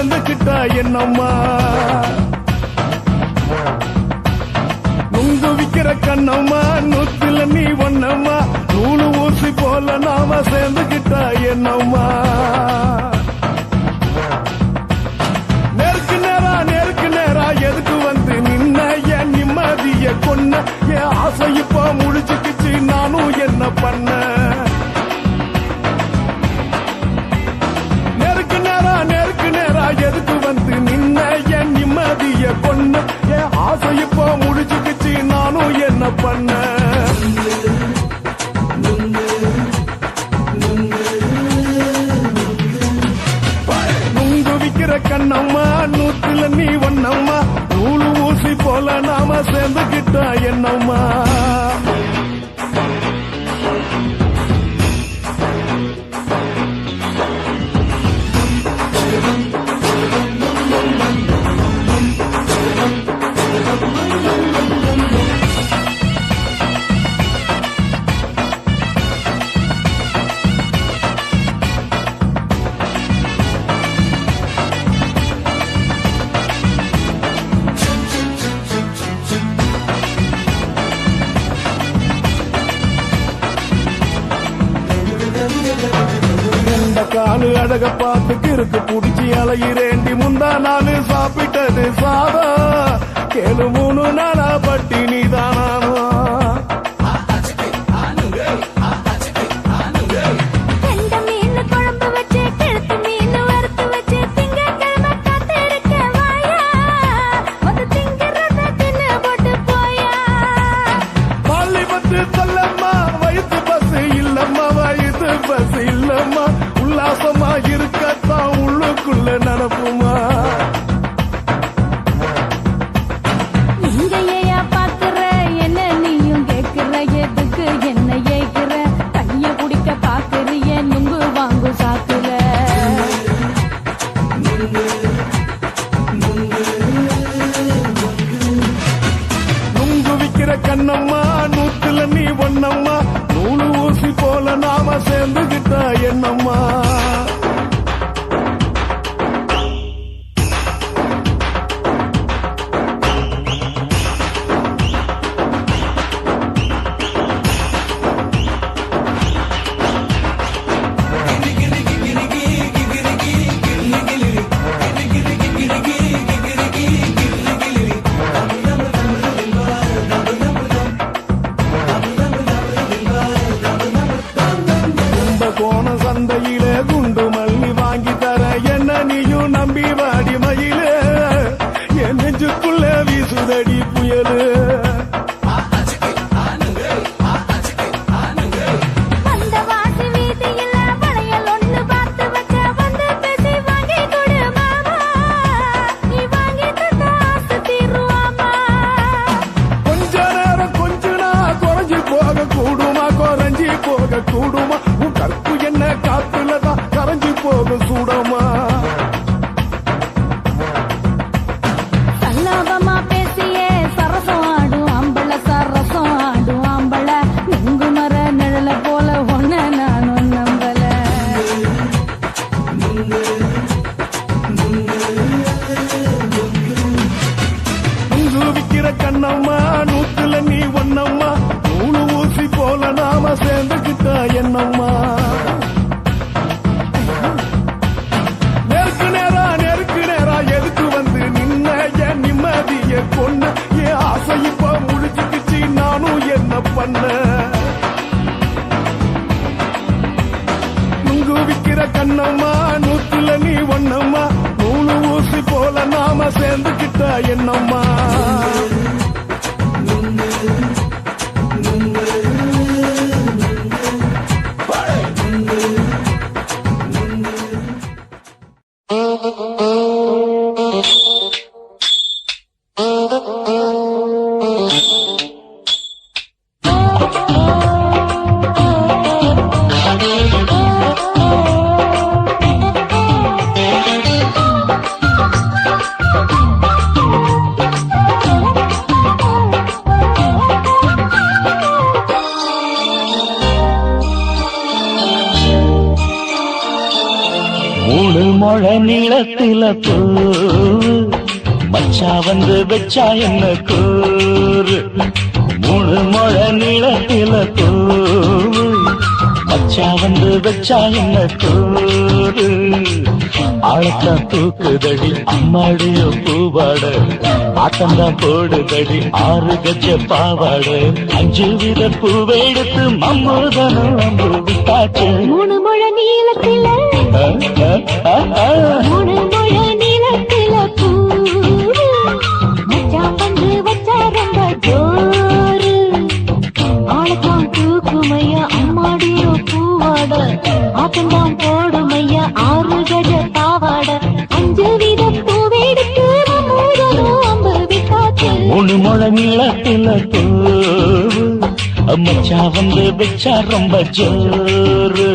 சேர்ந்துக்கிட்டா என்னம்மா நுங்கு விக்கிற கண்ணம்மா நூத்துல நீ ஒன்னம்மா நூலு ஊசி போல நாம சேர்ந்துக்கிட்டா என்னம்மா நேருக்கு நேரா எதுக்கு வந்து நின்ன என் நிம்மதிய கொன்ன என் ஆசை இப்ப முடிச்சுக்கிச்சு நானும் என்ன பண்ண நேருக்கு நேரா எதுக்கு வந்து நின்ன என் நிம்மதிய கொன்ன என் ஆசை இப்ப முடிச்சுக்கிச்சு நானும் என்ன பண்ண நுங்கு விக்கிற கண்ணம்மா நூத்துல நீ ஒன்னம்மா நூலு ஊசி போல நாம சேர்ந்துக்கிட்டா என்னம்மா காலு அழக பார்த்துக்கு இருக்கு புடிச்சி அலையிறேண்டி முந்தா நாலு சாப்பிட்டது சாதா கேளு 3 நாளா பட்டினி தானானோ சொல்லம்மா வயிற்று பஸ் இல்லம்மா வயிற்று பஸ் இல்லம்மா உல்லாசமா இருக்கத்தான் உள்ளுக்குள்ள நடப்புமா நீங்க பாக்குற என்ன நீயும் கேட்கிற எதுக்கு என்ன ஏக்குற கைய குடிக்க பாக்குறிய நுங்கு வாங்கு சாக்குற நுங்கு விக்கிற கண்ணம்மா நூத்துல நீ ஒன்னம்மா நூலு ஊசி போல நாம சேர்ந்துகிட்டா என்னம்மா கோண சந்தையில குண்டு மல்லி வாங்கி தர என்ன நீயும் நம்பி வாடி மயிலே என் நெஞ்சுக்குள்ள வீசுதடி புயலு கொஞ்ச நேரம் குறைஞ்சி போக கூடுமா குறைஞ்சி போக கூடுமா உன் கற்பு என்ன காத்துலதான் கரைஞ்சி போக சூடமா சல்லாபமா பேசியே சரசம் ஆடும் ஆம்பள சரசம் ஆடும் ஆம்பள நுங்கு மர நிழல போல ஒன்ன நானும் நம்பல நுங்கு விக்கிற கண்ணம்மா நூத்துல நீ ஒன்னம்மா நூலு ஊசி போல நாம சேர்ந்துக்கிட்டா என்னம்மா நேருக்கு நேரா எதுக்கு வந்து நின்ன என் நிம்மதிய கொன்ன என் ஆசை இப்ப முடிச்சுக்கிச்சு நானும் என்ன பண்ண நுங்கு விக்கிற கண்ணம்மா நூத்துல நீ ஒன்னம்மா நூலு ஊசி போல நாம சேர்ந்துக்கிட்டா என்னம்மா முழ நீளத்தில பூ மச்சா வந்து வச்சா என்ன கூறு 3 முழ நீளத்தில பூ மச்சா வந்து வச்சா என்ன கூறு ஆழத்தா தூக்குதடி அம்மாடிய பூவாட ஆட்டம்தான் போடுதடி 6 கஜ பாவாட 5 வித பூவை எடுத்து மம்மூதனும் அம்பு விட்டாச்சு 3 முழ நீளத்தில 3 முழ நீளத்தில பூ மச்சான் வந்து வச்சா ரொம்ப ஜோரு ஆளத்தான் தூக்குமையா அம்மாடிய பூவாட ஆட்டம்தான் போடுமையா 6 கஜ பாவாட 5 வித பூவை எடுத்து மம்மூதனும் அம்பு விட்டாச்சு 3 முழ நீளத்தில பூ மச்சா வந்து வச்சா ரொம்ப ஜோரு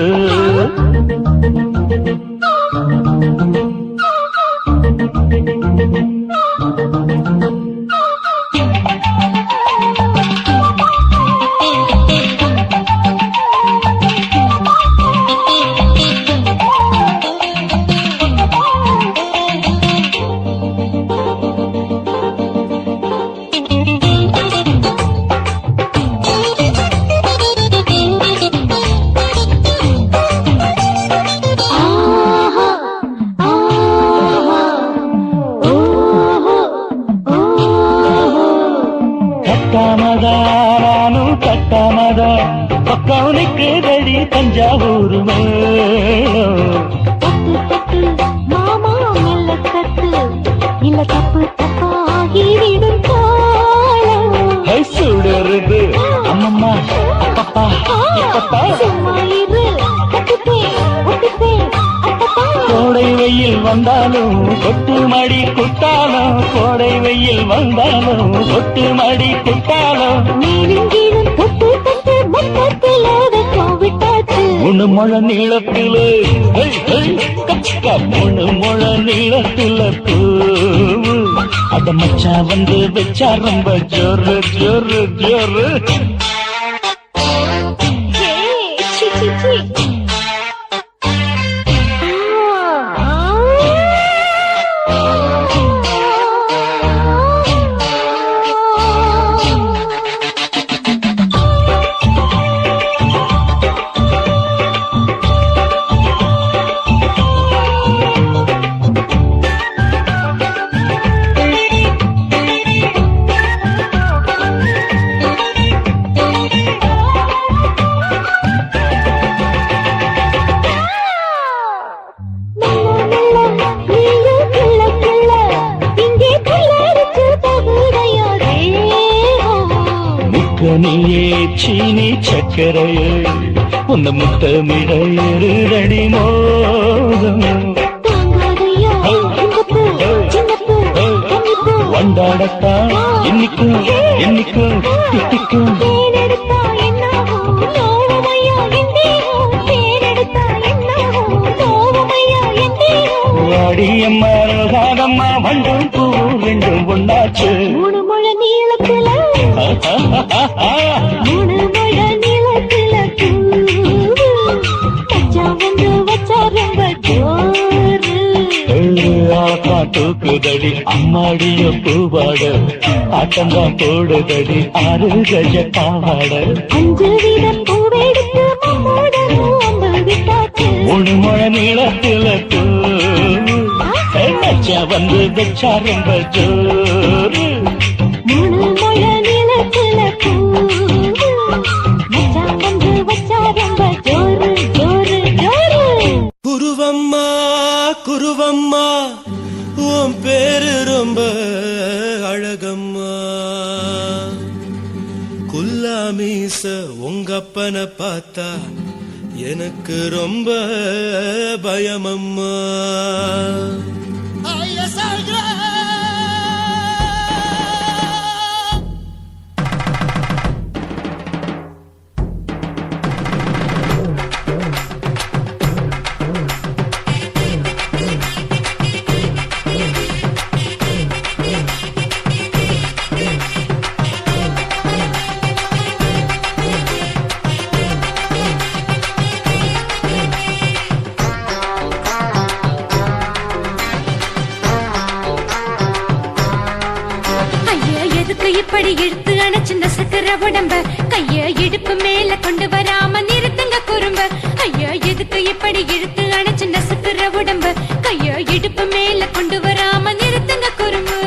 கட்டாமதானும் கட்டாமதா பக்கவனுக்கு தடி தஞ்சாவூர் தட்டு தட்டு மாமா மெல்ல தட்டு இல்ல தப்பு தப்பாகி விடும் காலம் சுடருது அம்மம்மா அப்பப்பா இப்பப்பா சும்மா இரு கட்டுப்பே ஒட்டுப்பே அப்பப்பா கோடை வெயில் வந்தாலும் கொட்டு மடி குட்டாலும் கோடை வெயில் வந்தாலும் கொட்டு மடி குட்டாலும் மேலும் கீழும் தொட்டு தொட்டு மொத்தத்தில் வைக்கும் விட்டாச்சு 3 முழ நீளத்தில 3 முழ நீளத்தில பூவு அத மச்சா வந்து வச்சா ரொம்ப ஜோரு ஜோரு ஜோரு சி சி சி நீயே சீனி சக்கரையே உன்ன முத்தமிட இருதடி மோகம் வண்டாடத்தான் என்னைக்கும் என்னைக்கும் திட்டிக்கும் வாடியம்மா ரோசாதம்மா வண்டும் பூ ரெண்டும் ஒன்னாச்சு 3 முழ நீளத்தில 3 முழ நீளத்தில மச்சான் வந்து வச்சா ரொம்ப ஜோரு ஆளக்கா தூக்குதடி அம்மாடிய பூவாட ஆட்டம்தான் போடுதடி 6 கஜ பாவாட 5 வித பூவெடுத்து மம்மூடனும் அம்பு விட்டாச்சு 3 முழ நீளத்தில மச்சா வந்து வச்சா ரொம்ப ஜோரு 3 முழ நீளத்தில மச்சான் வந்து வச்சா ரொம்ப ஜோரு ஜோரு ஜோரு குருவம்மா குருவம்மா உன் பேரு ரொம்ப அழகம்மா குல்லாமீச உங்க அப்பனை பார்த்தா எனக்கு ரொம்ப பயமம்மா எதுக்கு இப்படி இழுத்து அணைச்சு நசுக்கிற உடம்ப கைய இடுப்பு மேல கொண்டு வராம நிறுத்துங்க குறும்ப ஐயா எதுக்கு இப்படி இழுத்து அணைச்சு நசுக்கிற உடம்ப கைய இடுப்பு மேல கொண்டு வராம நிறுத்துங்க குறும்பு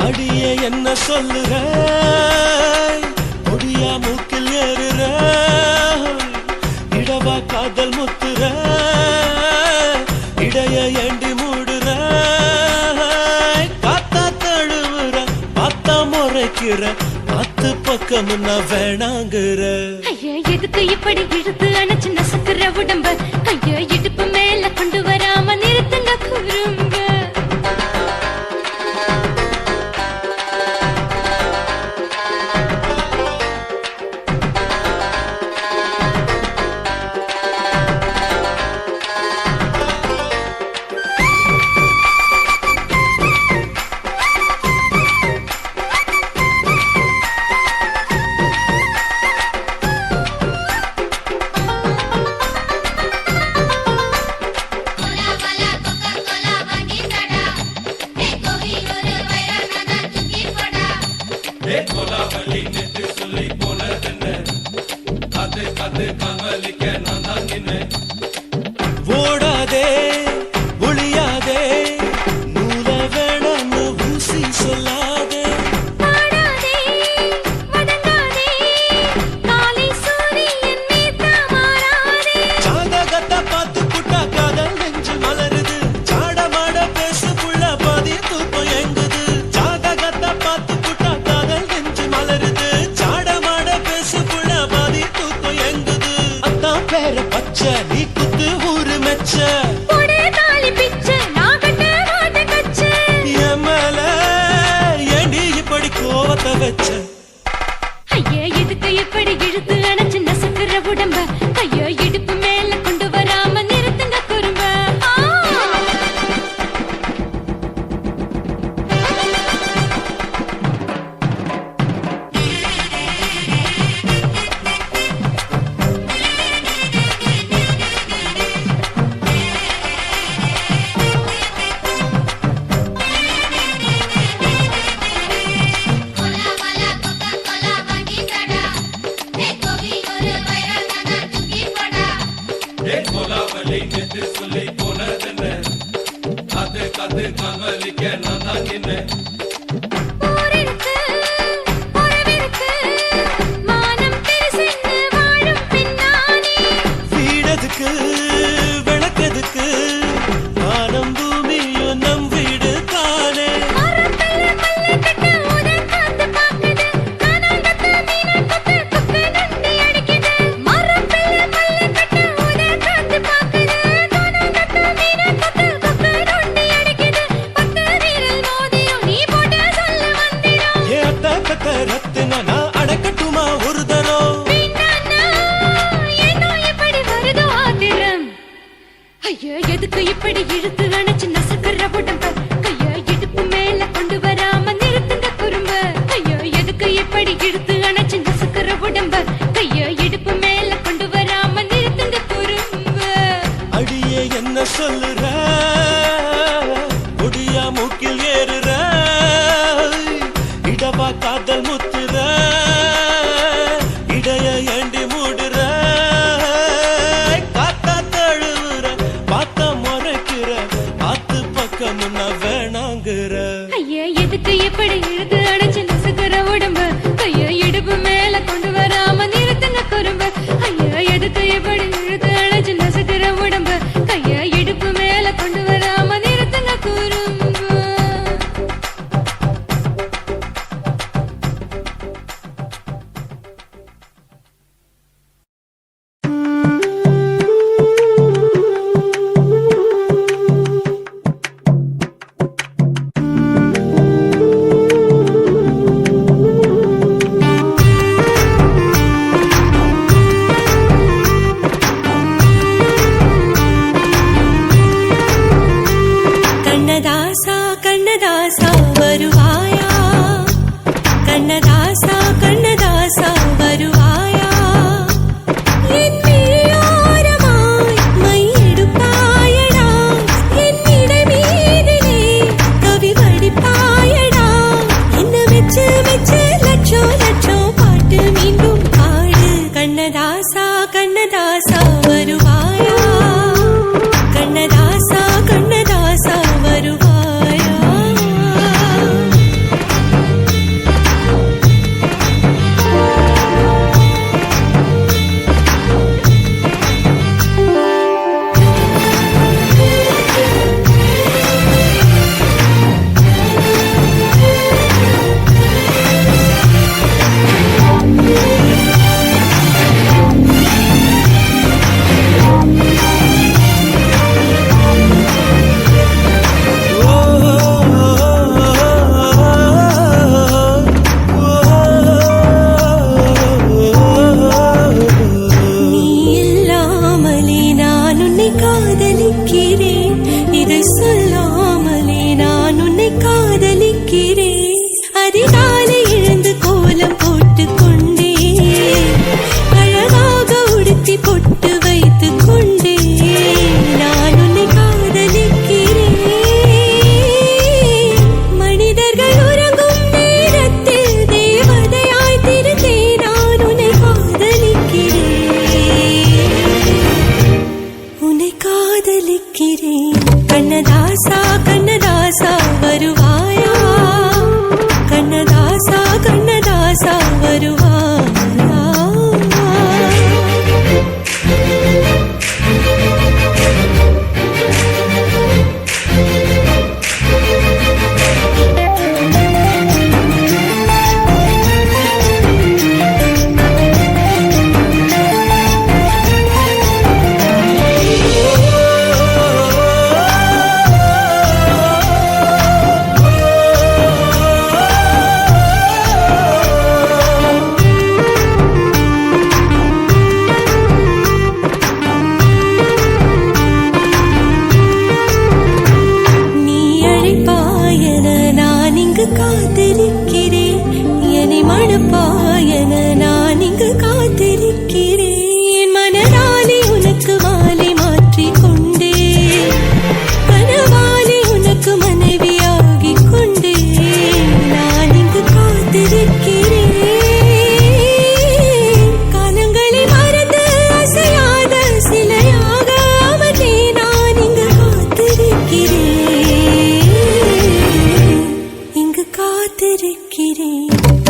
அடியே என்ன சொல்லுற ஒடியா மூக்கில் ஏறுற இடவா காதல் முத்துற இடைய ஏண்டி மூடுற காத்தா தழுவுற பார்த்தா முறைக்கிற பத்து பக்கம் நான் வேணாங்குற ஐயா எதுக்கு இப்படி இழுத்து அணைச்சு நசுக்கிற உடம்ப கைய இடுப்பு மேல கொண்டு வராம நிறுத்துங்க குறும்ப ஓடாதே ஒளியாதே நூல வேணான்னு ஊசி சொல்லாதே பாடாதே வதங்காதே காலை சூரியன் மீது மாறாதே ஜாதகத்தை பார்த்து புட்டா காதல் நெஞ்சு மலருது சாடமாட பேசு புள்ள பாதி தூக்கம் எங்குது ஜாதகத்தை பார்த்து புட்டா காதல் நெஞ்சு மலருது சாடமாட பேசு புள்ள பாதி தூக்கம் எங்குது அத்தான் பேர பச்சை நீ குத்து ஊரு மெச்ச ஒரே தாலி பிச்சை நான் கட்ட மாட்ட கச்சை என் மேல ஏண்டி இப்படி கோவத்தை வச்ச ஐயா எதுக்கு இப்படி இழுத்து அணைச்சு நசுக்கிற உடம்ப கைய இடுப்பு மேல கொண்டு வராம நிறுத்துங்க குறும்ப ஊரிருக்கு உறவிருக்கு மானம் பெருசென்னு வாழும் பின்னானே வீடதுக்கு விளக்கதுக்கு வானம் பூமியும் நம் வீடு தானே மரத்துல மல்லு கட்ட உதன் காத்து பாக்குது கானாங்கத்து மீனாங்கத்து குக்கு நண்டி அடிக்குது மரத்துல மல்லு கட்ட உதன் காத்து பாக்குது கானாங்கத்து மீனாங்கத்து குக்கு நண்டி அடிக்குது பத்து வீரல் மோதியும் நீ போட்ட சொல்ல வந்திடும் ஏ அத்த கத்த ரத்தினா நான் அடக்கட்டுமா ஒரு தரம் பின்னானா ஏனோ இப்படி வருதோ ஆத்திரம் ஐயா எதுக்கு இப்படி இழுத்து அணைச்சு நசுக்கிற உடம்ப கைய இடுப்பு மேல கொண்டு வராம நிறுத்துங்க குறும்ப ஐயா எதுக்கு இப்படி இழுத்து அணைச்சு நசுக்கிற உடம்ப கைய இடுப்பு மேல கொண்டு வராம நிறுத்துங்க குறும்ப அடியே என்ன சொல்லுற ஒடியா மூக்கில் ஏறுற இடவா காதல் முத்துற இடைய ஏண்டி மூடுற காத்தா தழுவுற பார்த்த முறைக்கிற ஆத்து பக்கம் நான் வேணாங்குற ஐயா எதுக்கு இப்படி இழுத்து அணைச்சு நசுக்கிற உடம்ப கைய இடுப்பு மேல கொண்டு வராம நிறுத்துங்க குறும்ப ஐயா எதுக்கு இப்படி இழுத்து அணைச்சு நசுக்கிற உடம்ப கைய இடுப்பு மேல கொண்டு வராம நிறுத்துங்க குறும்ப கண்ணதாசா வருவாயா கண்ணதாசா கண்ணதாசா வருவாயா என் விழியோரமாய் மையெடுப்பாயடா என் இடை மீதிலே கவி வடிப்பாயடா என்ன வச்சு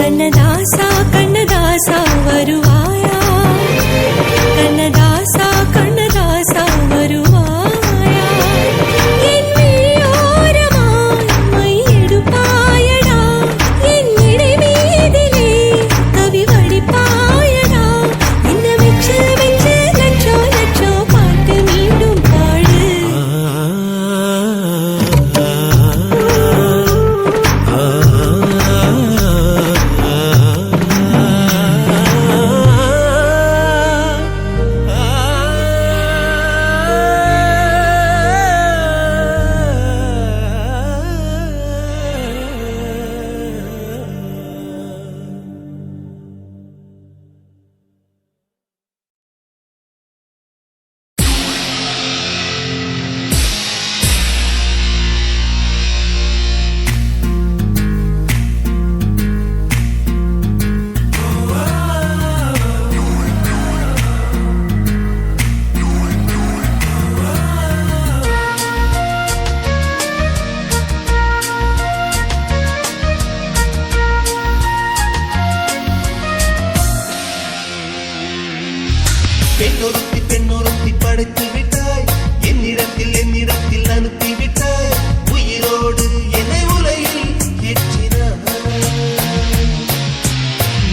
கண்ணதாசா கண்ணதாசா வருவாயா கண்ணதாசா கண்ணதாசா வருவாயா என் விழியோரமாய் மையெடுப்பாயடா என் இடை மீதிலே கவி வடிப்பாயடா என்ன வச்சு வச்சு லட்சோ லட்சோ பாட்டு மீண்டும் பாடு பெண்ணொருத்தி படைத்து விட்டாய் என்னிடத்தில் அனுப்பி விட்டாய் உயிரோடு என்னை உலையில் ஏற்றினாய்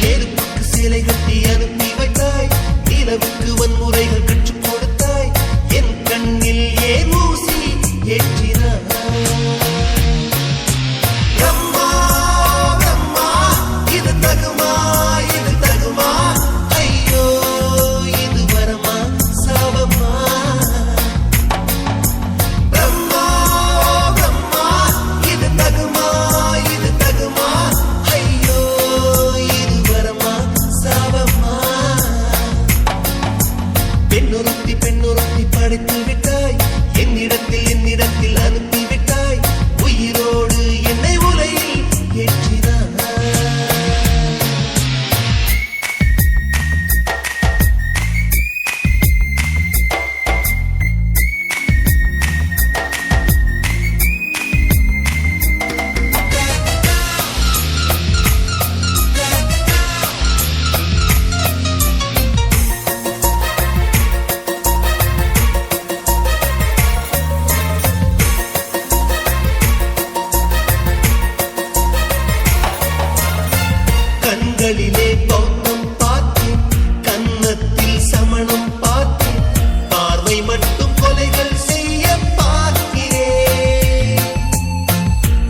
நெருப்புக்கு சிலை கட்டி அனுப்பி வைத்தாய் நிலவுக்கு வன்முறைகள் கற்றுக் கொடுத்தாய் என் கண்ணில் ஏன் ஊசி ஏற்றினாய் பிரம்மா பிரம்மா இது தகுமா ஐயோ இது வரமா சாபமா பிரம்மா பிரம்மா இது தகுமா ஐயோ இது வரமா சாபமா பெண்ணொருத்தி படைத்து விட்டாய் என்னிடத்தில் அனுப்பி விட்டாய் உயிரோடு என்னை உலையில் ஏற்றினாய் கண்களிலே பௌத்தம் பார்த்தேன் கன்னத்தில் சமணம் பார்த்தேன் பார்வை மட்டும் கொலைகள் செய்ய பார்க்கிறேன்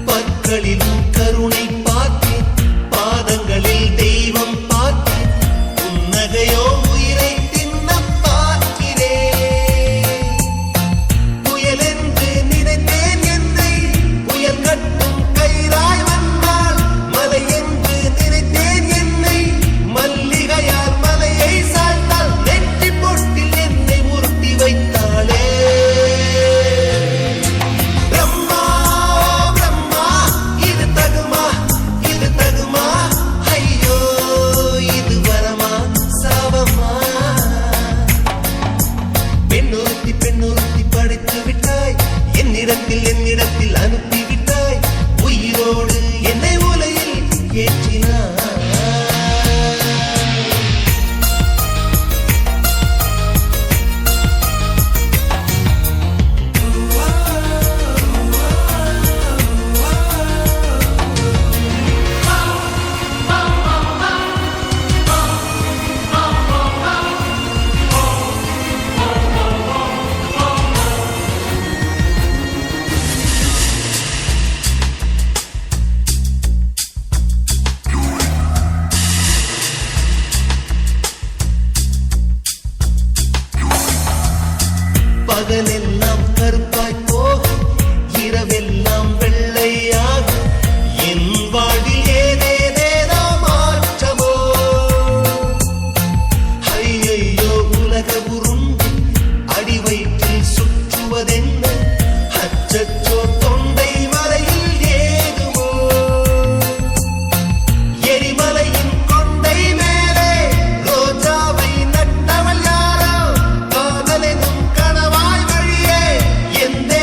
பற்களிலும் கருணை பார்த்தேன் பாதங்களில் தெய்வம் பார்த்தேன் புன்னகையோ உயிரை தின்ன பார்க்கிறேன் புயலென்று நினைத்தேன் என்னை புயல் கட்டும் கயிறாய் வந்தாள் மலை என்று நினைத்தேன் என்னை மல்லிகையால் மலையை சாய்த்தாள் நெற்றி பொட்டில் என்னை உருட்டி வைத்தாளே பிரம்மா பிரம்மா இது தகுமா ஐயோ இது வரமா சாபமா பெண்ணொருத்தி படைத்து விட்டாய் என்னிடத்தில் அனுப்பி விட்டாய் உயிரோடு என்னை உலையில் ஏற்றினாய் பகலெல்லாம் கருப்பாய் போகும் இரவெல்லாம் வெள்ளையாகும் என் வாழ்வில் ஏதேதேதோ மாற்றமோ ஐயையோ உலக உருண்டு அடி வயிற்றில் சுற்றுவதென்ன அச்சச்சோ தொண்டை வரையில் ஏதுமோ எரிமலையின் கொண்டை மேலே ரோஜாவை நட்டவள் யாரோ காதலெனும் கணவாய் வழியே எந்த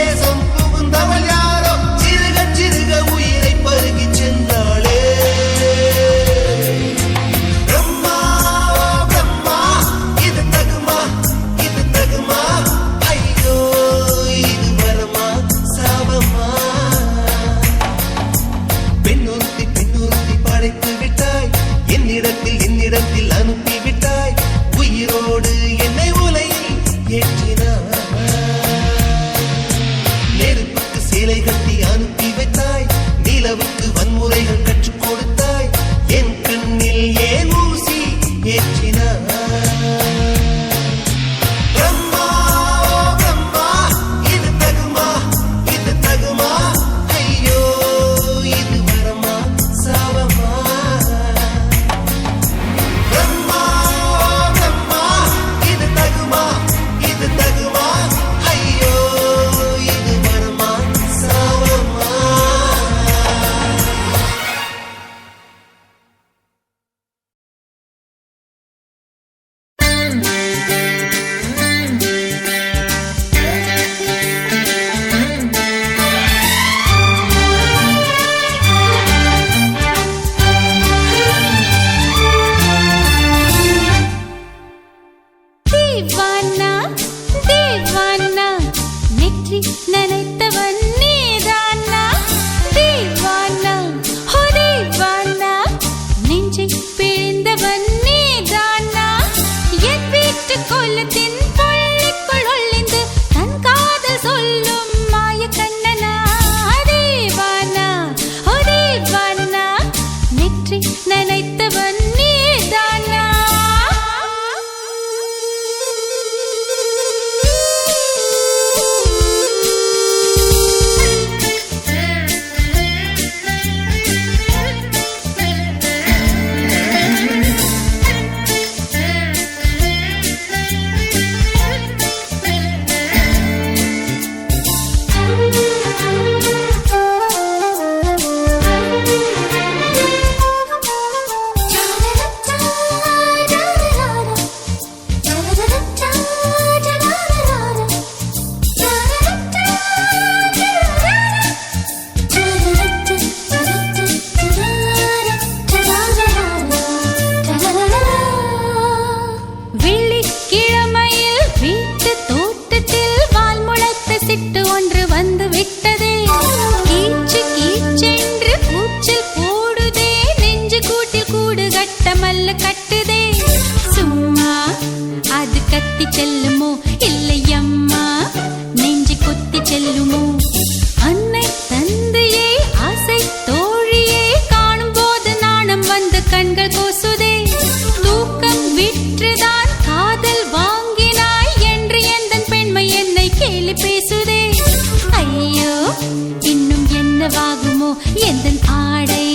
எந்தன் ஆடை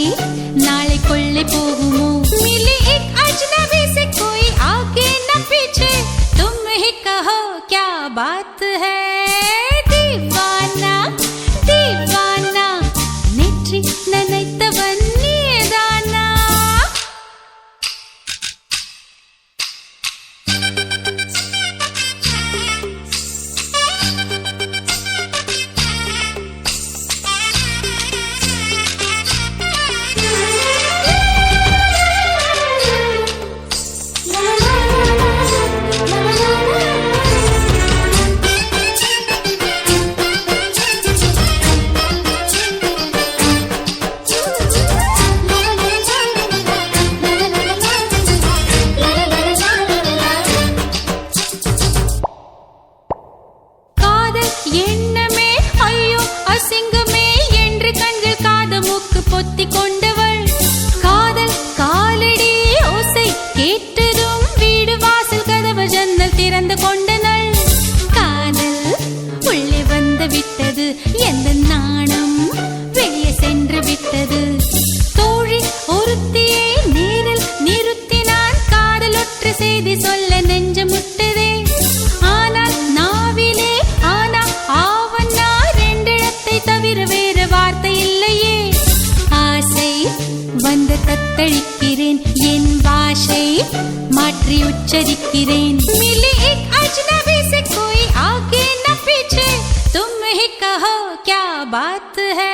நாளை கொள்ளை போகுமோ मिली एक अजनबी से कोई आगे न पीछे तुम ही कहो क्या बात है दीवाना दीवाना नेற்றி நினைத்தவன் நீதானா எண்ணமே ஐயோ அசிங்கமே என்று கண்கள் காது மூக்கு பொத்தி கொண்டவள் காதல் காலடி ஓசை கேட்டதும் வீடு வாசல் கதவு ஜன்னல் திறந்து கொண்டனள் காதல் உள்ளே வந்து விட்டது எந்த நாணம் வெளியே சென்று விட்டது தோழி ஒருத்தியை நேரில் நிறுத்தினான் காதல் ஒற்ற செய்தி சொல்ல நெஞ்சு முட்டதே ஆனால் நாவிலே ஆவண்ணா ரெண்டிடத்தை தவிர வேறு வார்த்தை இல்லையே ஆசை வந்து தத்தளிக்கிறேன் என் பாஷை மாற்றி உச்சரிக்கிறேன் मिली एक अजनबी से कोई आगे न पीछे तुम ही कहो क्या बात है